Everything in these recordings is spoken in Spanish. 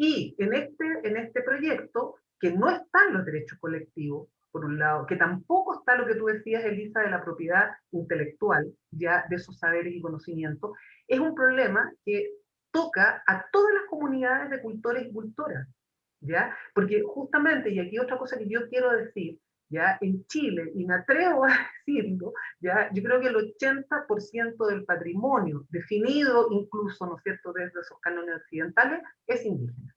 Y en este proyecto, que no están los derechos colectivos, por un lado, que tampoco está lo que tú decías, Elisa, de la propiedad intelectual, ya de esos saberes y conocimientos, es un problema que toca a todas las comunidades de cultores y cultoras, ¿ya? Porque justamente, y aquí otra cosa que yo quiero decir, ya en Chile, y me atrevo a decirlo, ya yo creo que el 80% del patrimonio, definido incluso, ¿no es cierto?, desde esos cánones occidentales, es indígena,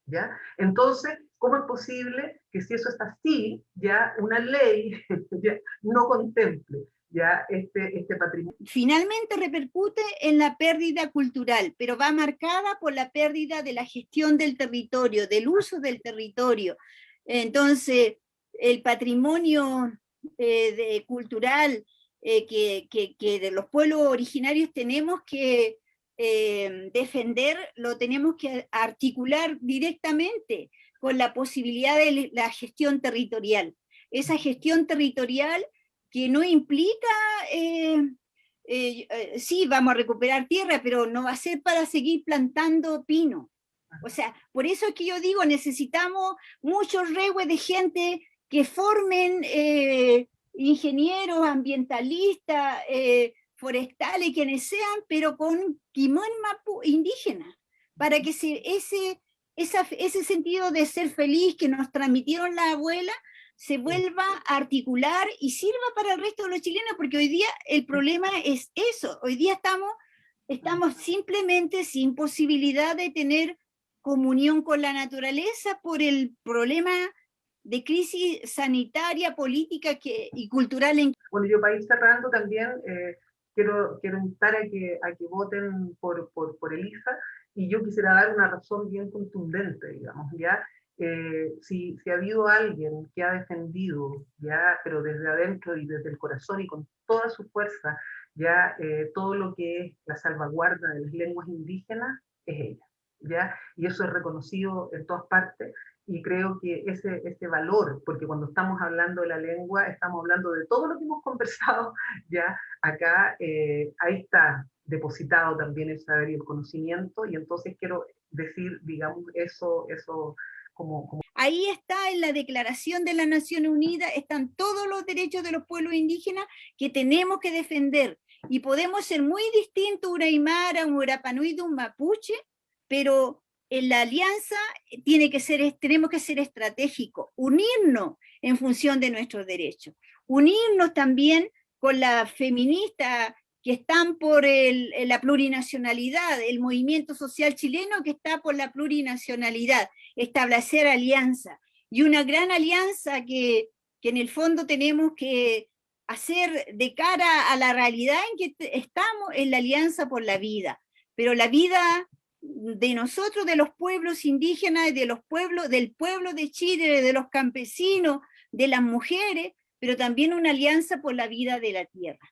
¿ya? Entonces, ¿cómo es posible que si eso está así, ya una ley ya no contemple ya este patrimonio? Finalmente repercute en la pérdida cultural, pero va marcada por la pérdida de la gestión del territorio, del uso del territorio. Entonces, el patrimonio cultural que de los pueblos originarios tenemos que defender, lo tenemos que articular directamente con la posibilidad de la gestión territorial. Esa gestión territorial que no implica sí, vamos a recuperar tierra, pero no va a ser para seguir plantando pino. O sea, por eso es que yo digo, necesitamos muchos regues de gente que formen ingenieros, ambientalistas, forestales, quienes sean, pero con timón mapu indígena, para que ese sentido de ser feliz que nos transmitieron las abuelas se vuelva a articular y sirva para el resto de los chilenos, porque hoy día el problema es eso, hoy día estamos simplemente sin posibilidad de tener comunión con la naturaleza por el problema de crisis sanitaria, política y cultural. Bueno, yo para ir cerrando también, quiero instar a que voten por Elisa, y yo quisiera dar una razón bien contundente, digamos, ¿ya? Si ha habido alguien que ha defendido, ya, pero desde adentro y desde el corazón y con toda su fuerza, ya, todo lo que es la salvaguarda de las lenguas indígenas, es ella, ¿ya? Y eso es reconocido en todas partes, y creo que ese valor, porque cuando estamos hablando de la lengua, estamos hablando de todo lo que hemos conversado ya acá, ahí está depositado también el saber y el conocimiento, y entonces quiero decir, digamos, eso como... Ahí está en la Declaración de las Naciones Unidas, están todos los derechos de los pueblos indígenas que tenemos que defender, y podemos ser muy distintos, un aymara, un urapanui, un mapuche, pero en la alianza tenemos que ser estratégicos, unirnos en función de nuestros derechos, unirnos también con las feministas que están por la plurinacionalidad, el movimiento social chileno que está por la plurinacionalidad, establecer alianza, y una gran alianza que en el fondo tenemos que hacer de cara a la realidad en que estamos, en la alianza por la vida, pero la vida de nosotros, de los pueblos indígenas, de los pueblos, del pueblo de Chile, de los campesinos, de las mujeres, pero también una alianza por la vida de la tierra.